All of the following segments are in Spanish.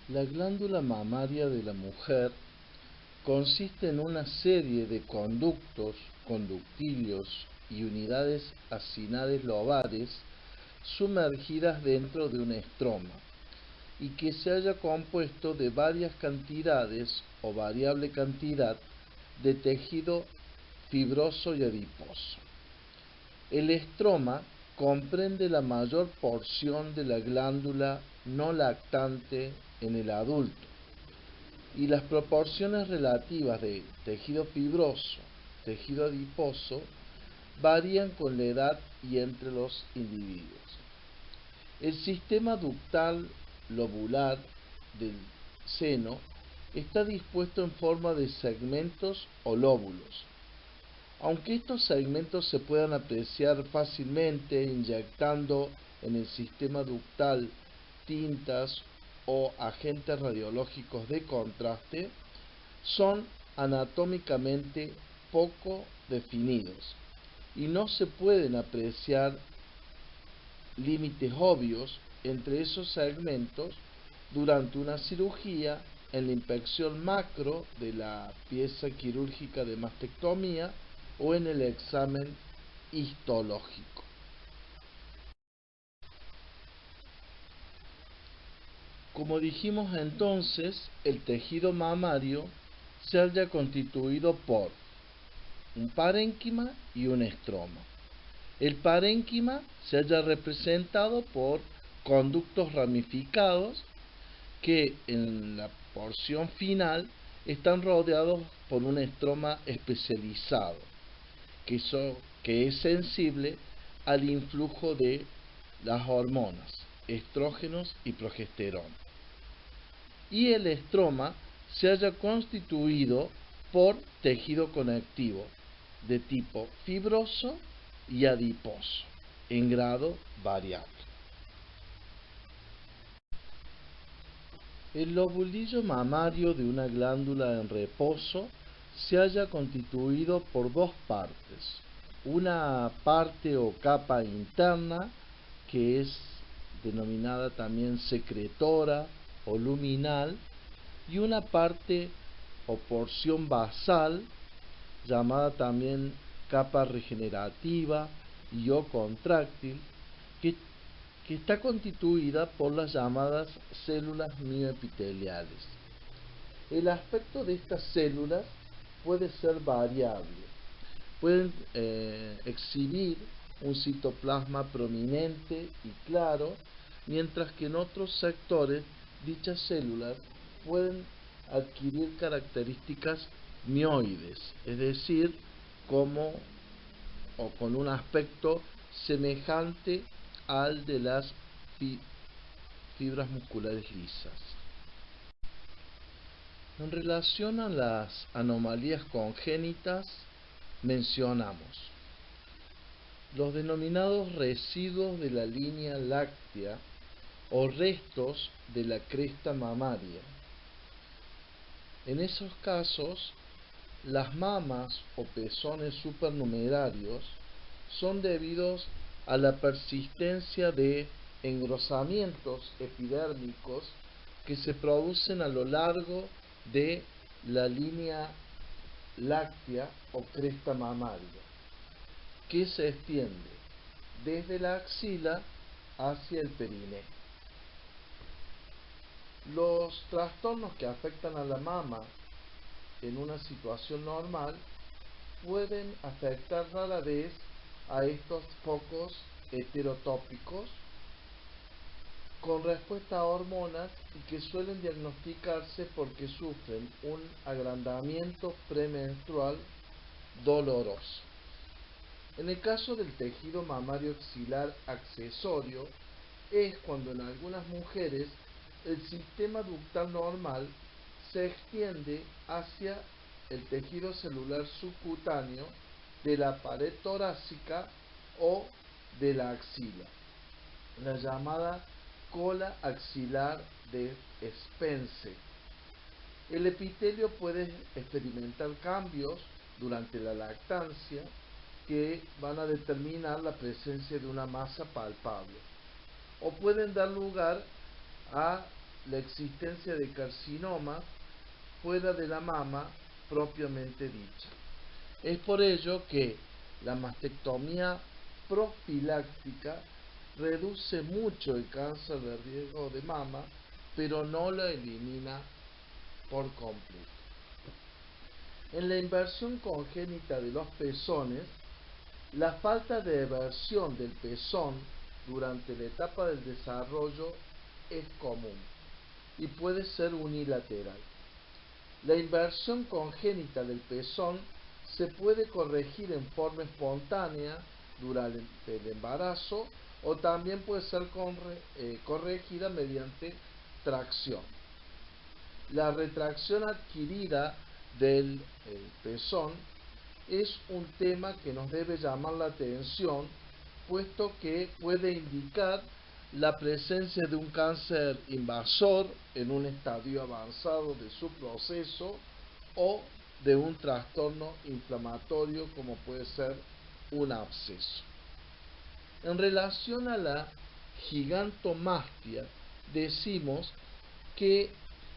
La glándula mamaria de la mujer consiste en una serie de conductos, conductilios y unidades acinares lobares sumergidas dentro de un estroma y que se haya compuesto de varias cantidades o variable cantidad de tejido fibroso y adiposo. El estroma comprende la mayor porción de la glándula no lactante en el adulto y las proporciones relativas de tejido fibroso, tejido adiposo, varían con la edad y entre los individuos. El sistema ductal lobular del seno está dispuesto en forma de segmentos o lóbulos. Aunque estos segmentos se puedan apreciar fácilmente inyectando en el sistema ductal tintas o agentes radiológicos de contraste, son anatómicamente poco definidos y no se pueden apreciar límites obvios entre esos segmentos durante una cirugía en la inspección macro de la pieza quirúrgica de mastectomía o en el examen histológico. Como dijimos entonces, el tejido mamario se halla constituido por un parénquima y un estroma. El parénquima se halla representado por conductos ramificados que en la porción final están rodeados por un estroma especializado que es sensible al influjo de las hormonas, estrógenos y progesterona. Y el estroma se halla constituido por tejido conectivo de tipo fibroso y adiposo en grado variable. El lobulillo mamario de una glándula en reposo se halla constituido por dos partes. Una parte o capa interna, que es denominada también secretora o luminal, y una parte o porción basal, llamada también capa regenerativa y o contráctil, que que está constituida por las llamadas células mioepiteliales. El aspecto de estas células puede ser variable. Pueden exhibir un citoplasma prominente y claro, mientras que en otros sectores dichas células pueden adquirir características mioides, es decir, como o con un aspecto semejante al de las fibras musculares lisas. En relación a las anomalías congénitas, mencionamos los denominados residuos de la línea láctea o restos de la cresta mamaria. En esos casos, las mamas o pezones supernumerarios son debidos a la persistencia de engrosamientos epidérmicos que se producen a lo largo de la línea láctea o cresta mamaria, que se extiende desde la axila hacia el perineo. Los trastornos que afectan a la mama en una situación normal pueden afectar rara vez a estos focos heterotópicos con respuesta a hormonas y que suelen diagnosticarse porque sufren un agrandamiento premenstrual doloroso. En el caso del tejido mamario axilar accesorio, es cuando en algunas mujeres el sistema ductal normal se extiende hacia el tejido celular subcutáneo de la pared torácica o de la axila, la llamada cola axilar de Spence. El epitelio puede experimentar cambios durante la lactancia que van a determinar la presencia de una masa palpable o pueden dar lugar a la existencia de carcinoma fuera de la mama propiamente dicha. Es por ello que la mastectomía profiláctica reduce mucho el cáncer de riesgo de mama, pero no lo elimina por completo. En la inversión congénita de los pezones, la falta de eversión del pezón durante la etapa del desarrollo es común y puede ser unilateral. La inversión congénita del pezón se puede corregir en forma espontánea durante el embarazo o también puede ser corregida mediante tracción. La retracción adquirida del pezón es un tema que nos debe llamar la atención, puesto que puede indicar la presencia de un cáncer invasor en un estadio avanzado de su proceso o de un trastorno inflamatorio como puede ser un absceso. En relación a la gigantomastia, decimos que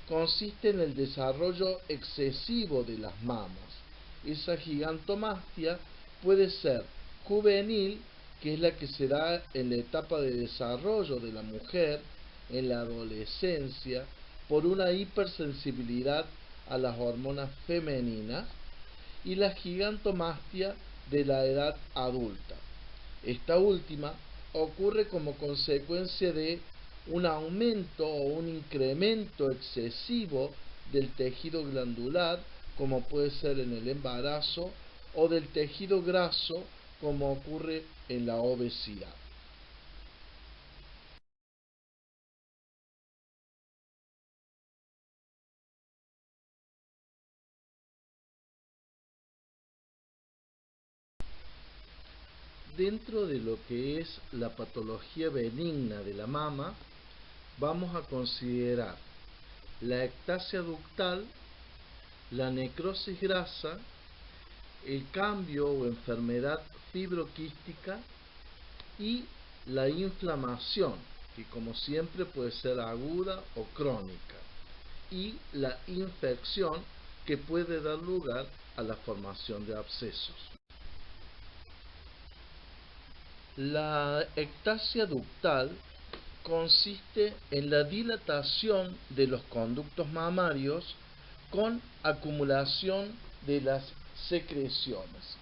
consiste en el desarrollo excesivo de las mamas. Esa gigantomastia puede ser juvenil, que es la que se da en la etapa de desarrollo de la mujer, en la adolescencia, por una hipersensibilidad a las hormonas femeninas, y la gigantomastia de la edad adulta. Esta última ocurre como consecuencia de un aumento o un incremento excesivo del tejido glandular, como puede ser en el embarazo, o del tejido graso, como ocurre en la obesidad. Dentro de lo que es la patología benigna de la mama, vamos a considerar la ectasia ductal, la necrosis grasa, el cambio o enfermedad fibroquística y la inflamación, que como siempre puede ser aguda o crónica, y la infección, que puede dar lugar a la formación de abscesos. La ectasia ductal consiste en la dilatación de los conductos mamarios con acumulación de las secreciones.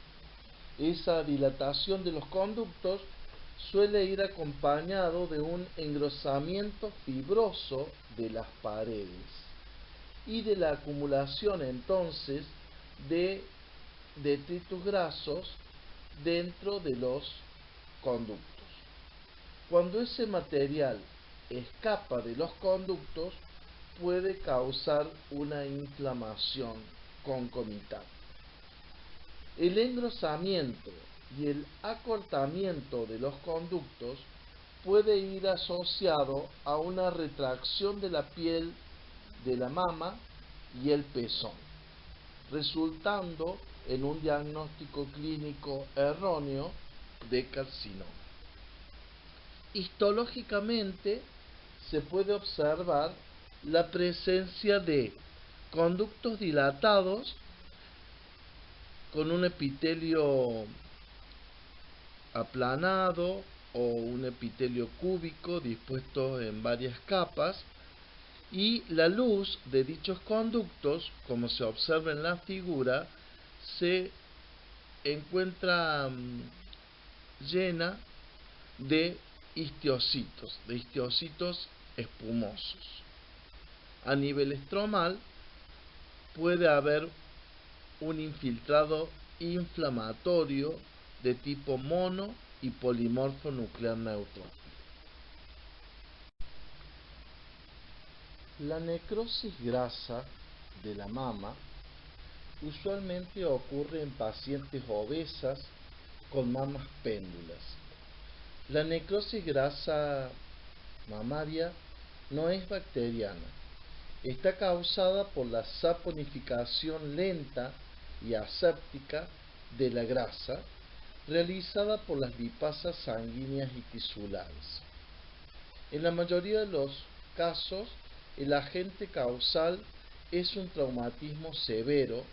Esa dilatación de los conductos suele ir acompañado de un engrosamiento fibroso de las paredes y de la acumulación entonces de detritus grasos dentro de los conductos. Cuando ese material escapa de los conductos, puede causar una inflamación concomitante. El engrosamiento y el acortamiento de los conductos puede ir asociado a una retracción de la piel de la mama y el pezón, resultando en un diagnóstico clínico erróneo de carcinoma. Histológicamente se puede observar la presencia de conductos dilatados con un epitelio aplanado o un epitelio cúbico dispuesto en varias capas, y la luz de dichos conductos, como se observa en la figura, se encuentra llena de histiocitos espumosos. A nivel estromal puede haber un infiltrado inflamatorio de tipo mono y polimorfo nuclear neutrófilo. La necrosis grasa de la mama usualmente ocurre en pacientes obesas con mamas péndulas. La necrosis grasa mamaria no es bacteriana. Está causada por la saponificación lenta y aséptica de la grasa realizada por las lipasas sanguíneas y tisulares. En la mayoría de los casos, el agente causal es un traumatismo severo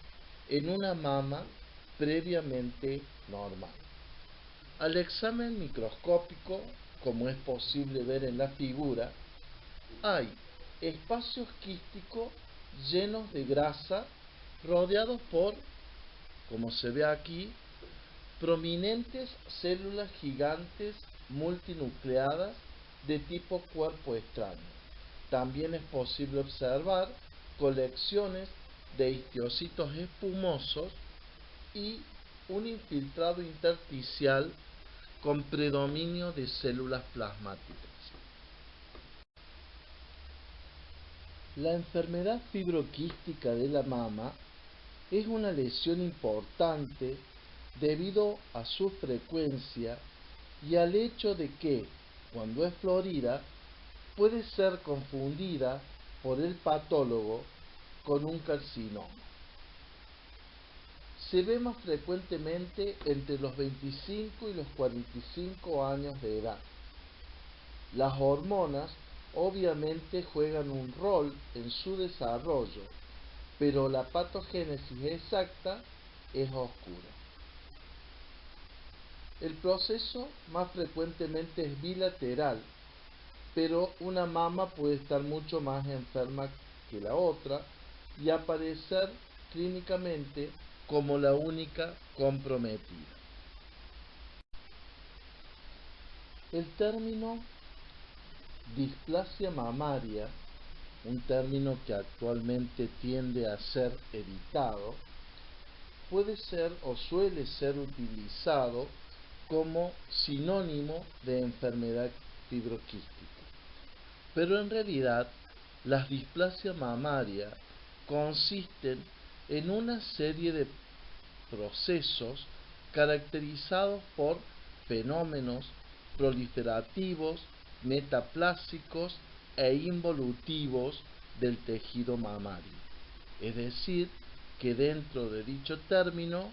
en una mama previamente normal. Al examen microscópico, como es posible ver en la figura, hay espacios quísticos llenos de grasa rodeados por, como se ve aquí, prominentes células gigantes multinucleadas de tipo cuerpo extraño. También es posible observar colecciones de histocitos espumosos y un infiltrado intersticial con predominio de células plasmáticas. La enfermedad fibroquística de la mama es una lesión importante debido a su frecuencia y al hecho de que, cuando es florida, puede ser confundida por el patólogo con un carcinoma. Se ve más frecuentemente entre los 25 y los 45 años de edad. Las hormonas obviamente juegan un rol en su desarrollo, pero la patogénesis exacta es oscura. El proceso más frecuentemente es bilateral, pero una mama puede estar mucho más enferma que la otra y aparecer clínicamente como la única comprometida. El término displasia mamaria, un término que actualmente tiende a ser evitado, puede ser o suele ser utilizado como sinónimo de enfermedad fibroquística. Pero en realidad, las displasias mamarias consisten en una serie de procesos caracterizados por fenómenos proliferativos, metaplásicos e involutivos del tejido mamario. Es decir, que dentro de dicho término,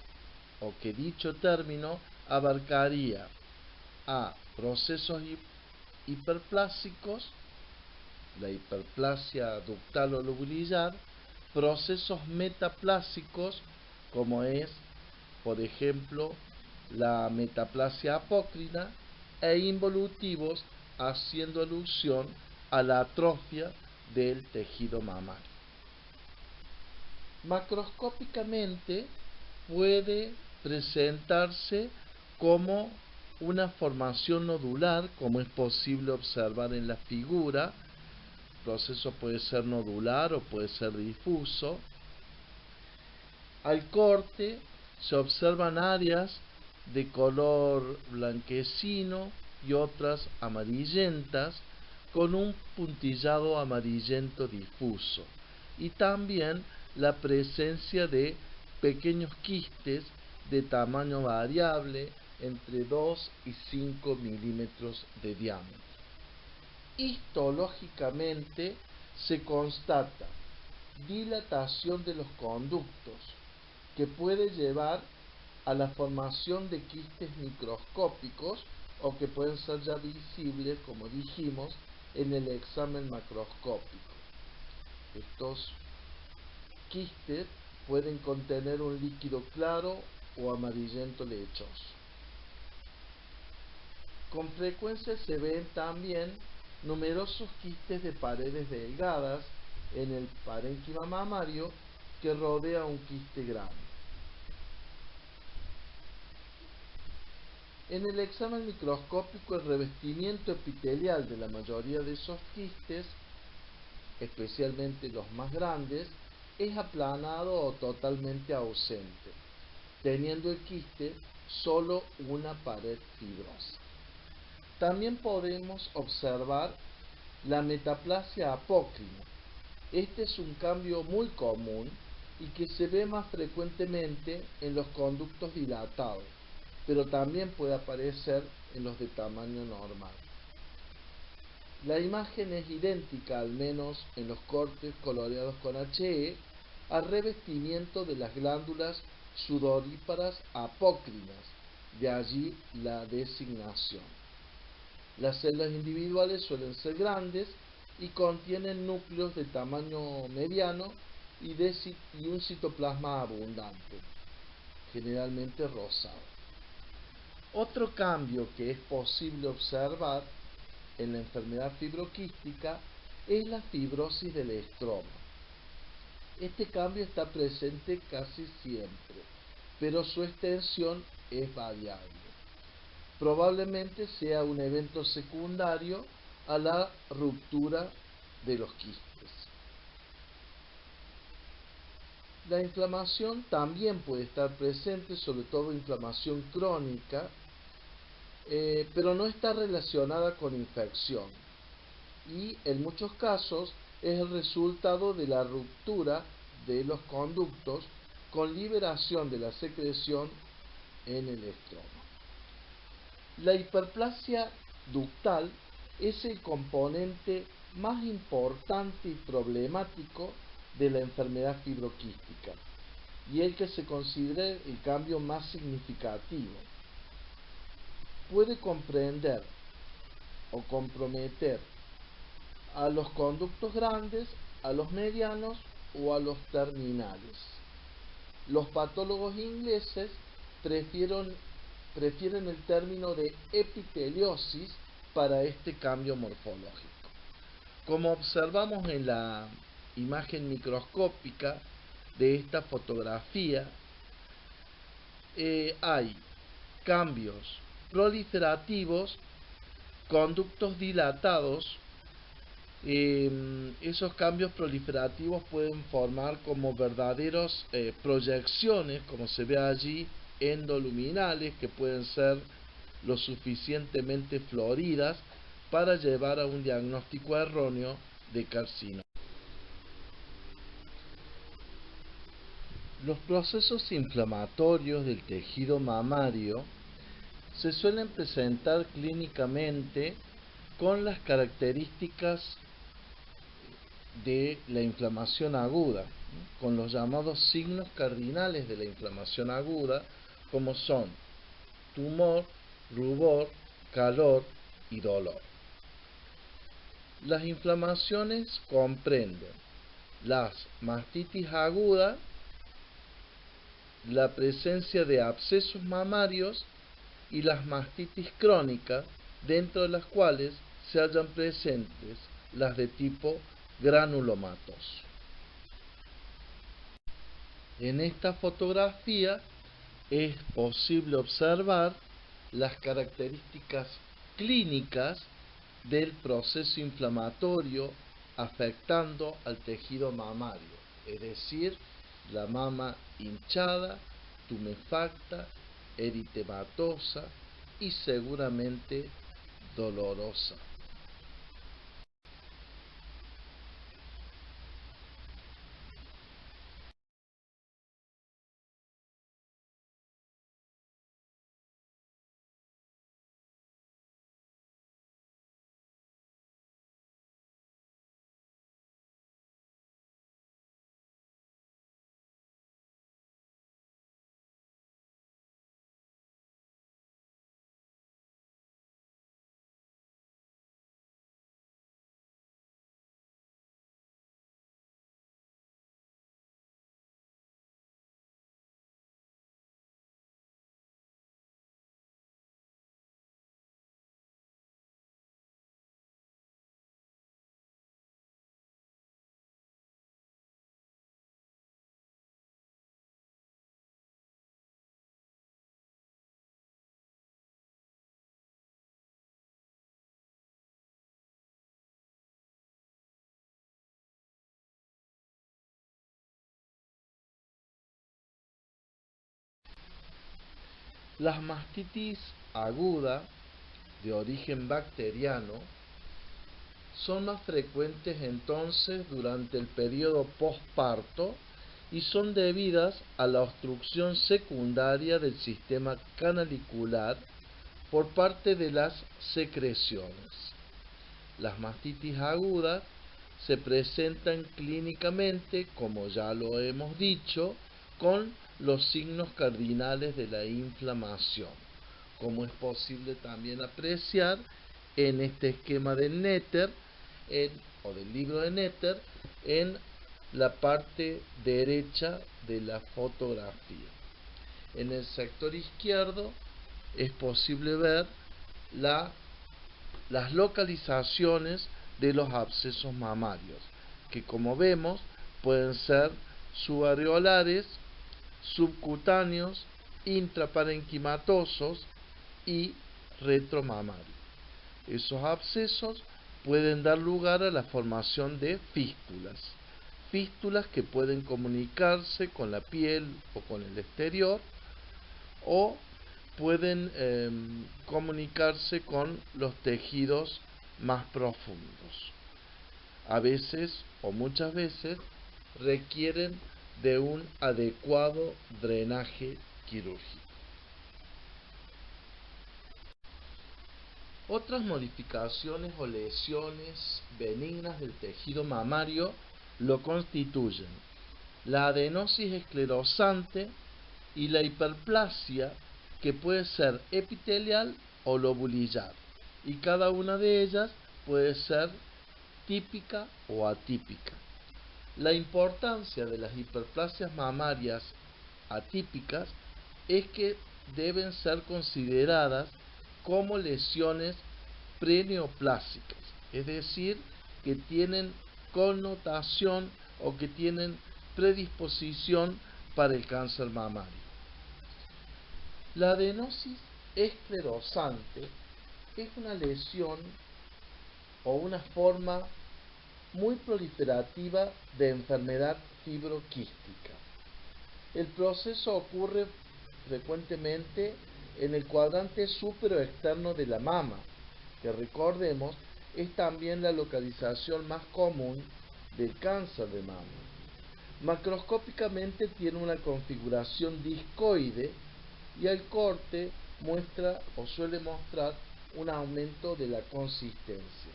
abarcaría a procesos hiperplásicos, la hiperplasia ductal o lobulillar, procesos metaplásicos, como es, por ejemplo, la metaplasia apócrina, e involutivos, haciendo alusión a la atrofia del tejido mamario. Macroscópicamente puede presentarse como una formación nodular, como es posible observar en la figura. El proceso puede ser nodular o puede ser difuso. Al corte se observan áreas de color blanquecino y otras amarillentas con un puntillado amarillento difuso, y también la presencia de pequeños quistes de tamaño variable entre 2 y 5 milímetros de diámetro. Histológicamente se constata dilatación de los conductos que puede llevar a la formación de quistes microscópicos o que pueden ser ya visibles, como dijimos, en el examen macroscópico. Estos quistes pueden contener un líquido claro o amarillento lechoso. Con frecuencia se ven también numerosos quistes de paredes delgadas en el parénquima mamario que rodea un quiste grande. En el examen microscópico, el revestimiento epitelial de la mayoría de esos quistes, especialmente los más grandes, es aplanado o totalmente ausente, teniendo el quiste solo una pared fibrosa. También podemos observar la metaplasia apócrina. Este es un cambio muy común y que se ve más frecuentemente en los conductos dilatados, pero también puede aparecer en los de tamaño normal. La imagen es idéntica, al menos en los cortes coloreados con HE, al revestimiento de las glándulas sudoríparas apócrinas, de allí la designación. Las células individuales suelen ser grandes y contienen núcleos de tamaño mediano y un citoplasma abundante, generalmente rosado. Otro cambio que es posible observar en la enfermedad fibroquística es la fibrosis del estroma. Este cambio está presente casi siempre, pero su extensión es variable. Probablemente sea un evento secundario a la ruptura de los quistes. La inflamación también puede estar presente, sobre todo inflamación crónica, pero no está relacionada con infección y en muchos casos es el resultado de la ruptura de los conductos con liberación de la secreción en el estroma. La hiperplasia ductal es el componente más importante y problemático de la enfermedad fibroquística y el que se considera el cambio más significativo. Puede comprender o comprometer a los conductos grandes, a los medianos o a los terminales. Los patólogos ingleses prefieren el término de epiteliosis para este cambio morfológico. Como observamos en la imagen microscópica de esta fotografía, hay cambios proliferativos, conductos dilatados. Esos cambios proliferativos pueden formar como verdaderos proyecciones, como se ve allí, endoluminales, que pueden ser lo suficientemente floridas para llevar a un diagnóstico erróneo de carcinoma. Los procesos inflamatorios del tejido mamario se suelen presentar clínicamente con las características de la inflamación aguda, con los llamados signos cardinales de la inflamación aguda, como son tumor, rubor, calor y dolor. Las inflamaciones comprenden las mastitis aguda, la presencia de abscesos mamarios y las mastitis crónicas, dentro de las cuales se hallan presentes las de tipo granulomatoso. En esta fotografía es posible observar las características clínicas del proceso inflamatorio afectando al tejido mamario, es decir, la mama hinchada, tumefacta, eritematosa y seguramente dolorosa. Las mastitis aguda de origen bacteriano son más frecuentes entonces durante el periodo posparto y son debidas a la obstrucción secundaria del sistema canalicular por parte de las secreciones. Las mastitis agudas se presentan clínicamente, como ya lo hemos dicho, con los signos cardinales de la inflamación, como es posible también apreciar en este esquema del Netter, en o del libro de Netter en la parte derecha de la fotografía. En el sector izquierdo es posible ver las localizaciones de los abscesos mamarios, que como vemos pueden ser subareolares, subcutáneos, intraparenquimatosos y retromamarios. Esos abscesos pueden dar lugar a la formación de fístulas que pueden comunicarse con la piel o con el exterior, o pueden comunicarse con los tejidos más profundos. A veces o muchas veces requieren de un adecuado drenaje quirúrgico. Otras modificaciones o lesiones benignas del tejido mamario lo constituyen la adenosis esclerosante y la hiperplasia, que puede ser epitelial o lobulillar, y cada una de ellas puede ser típica o atípica. La importancia de las hiperplasias mamarias atípicas es que deben ser consideradas como lesiones preneoplásicas, es decir, que tienen connotación o que tienen predisposición para el cáncer mamario. La adenosis esclerosante es una lesión o una forma muy proliferativa de enfermedad fibroquística. El proceso ocurre frecuentemente en el cuadrante superoexterno de la mama, que recordemos es también la localización más común del cáncer de mama. Macroscópicamente tiene una configuración discoide y el corte muestra o suele mostrar un aumento de la consistencia.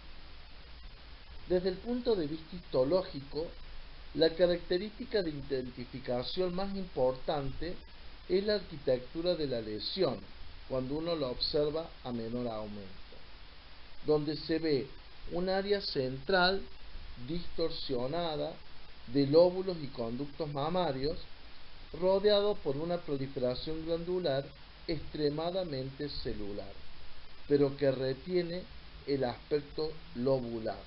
Desde el punto de vista histológico, la característica de identificación más importante es la arquitectura de la lesión, cuando uno la observa a menor aumento, donde se ve un área central distorsionada de lóbulos y conductos mamarios, rodeado por una proliferación glandular extremadamente celular, pero que retiene el aspecto lobular,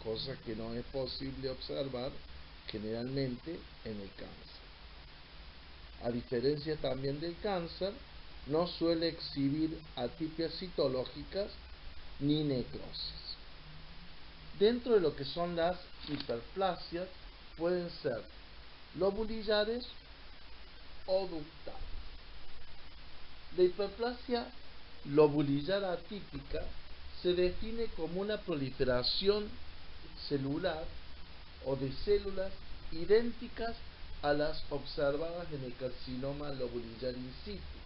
cosa que no es posible observar generalmente en el cáncer. A diferencia también del cáncer, no suele exhibir atipias citológicas ni necrosis. Dentro de lo que son las hiperplasias, pueden ser lobulillares o ductales. La hiperplasia lobulillar atípica se define como una proliferación celular o de células idénticas a las observadas en el carcinoma lobulillar in situ,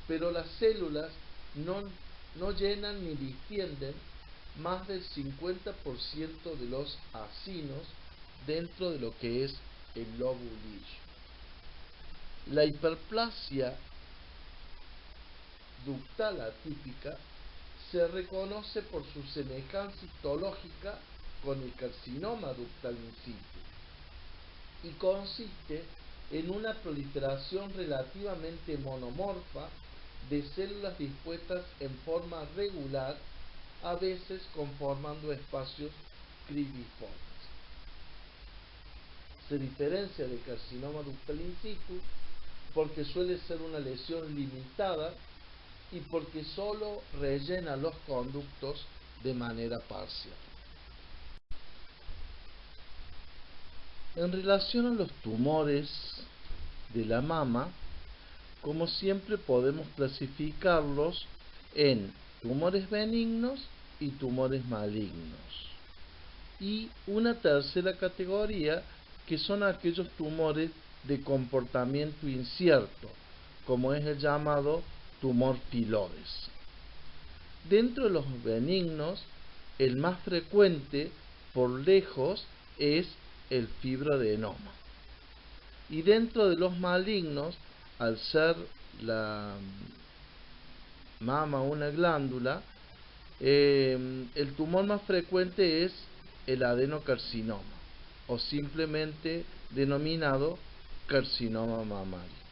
pero las células no llenan ni distienden más del 50% de los acinos dentro de lo que es el lobulillo. La hiperplasia ductal atípica se reconoce por su semejanza histológica con el carcinoma ductal in situ y consiste en una proliferación relativamente monomorfa de células dispuestas en forma regular, a veces conformando espacios cribriformes. Se diferencia del carcinoma ductal in situ porque suele ser una lesión limitada y porque solo rellena los conductos de manera parcial. En relación a los tumores de la mama, como siempre podemos clasificarlos en tumores benignos y tumores malignos. Y una tercera categoría, que son aquellos tumores de comportamiento incierto, como es el llamado tumor pilodes. Dentro de los benignos, el más frecuente por lejos es el fibroadenoma. Y dentro de los malignos, al ser la mama una glándula, el tumor más frecuente es el adenocarcinoma, o simplemente denominado carcinoma mamario.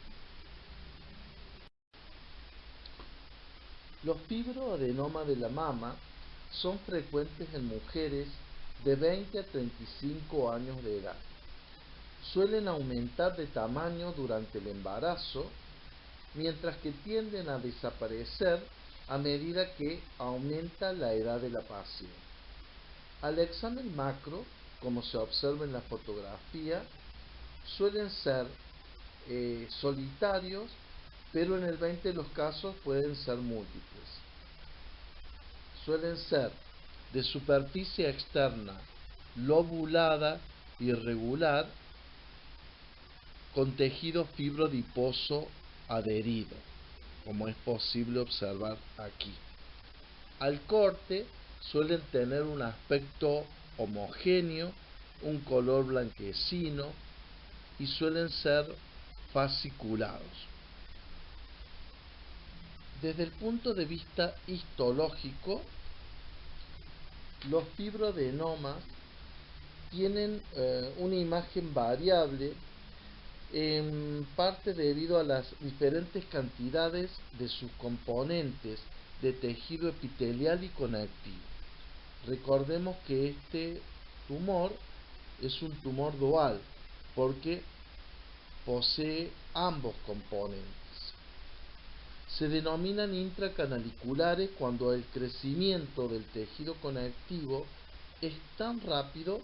Los fibroadenomas de la mama son frecuentes en mujeres de 20 a 35 años de edad. Suelen aumentar de tamaño durante el embarazo, mientras que tienden a desaparecer a medida que aumenta la edad de la paciente. Al examen macro, como se observa en la fotografía, suelen ser solitarios, pero en el 20 de los casos pueden ser múltiples. Suelen ser de superficie externa lobulada, irregular, con tejido fibrodiposo adherido, como es posible observar aquí. Al corte suelen tener un aspecto homogéneo, un color blanquecino y suelen ser fasciculados. Desde el punto de vista histológico, los fibroadenomas tienen una imagen variable, en parte debido a las diferentes cantidades de sus componentes de tejido epitelial y conectivo. Recordemos que este tumor es un tumor dual porque posee ambos componentes. Se denominan intracanaliculares cuando el crecimiento del tejido conectivo es tan rápido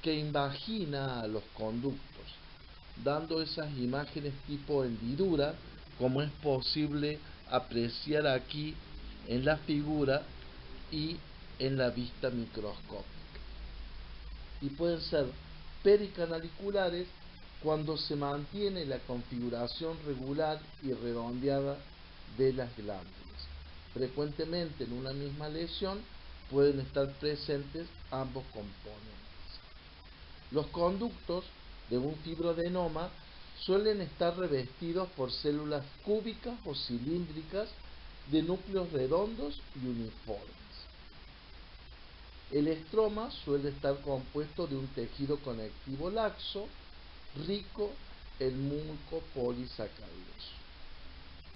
que invagina a los conductos, dando esas imágenes tipo hendidura, como es posible apreciar aquí en la figura y en la vista microscópica. Y pueden ser pericanaliculares cuando se mantiene la configuración regular y redondeada de las glándulas. Frecuentemente en una misma lesión pueden estar presentes ambos componentes. Los conductos de un fibroadenoma suelen estar revestidos por células cúbicas o cilíndricas de núcleos redondos y uniformes. El estroma suele estar compuesto de un tejido conectivo laxo, rico en mucopolisacáridos.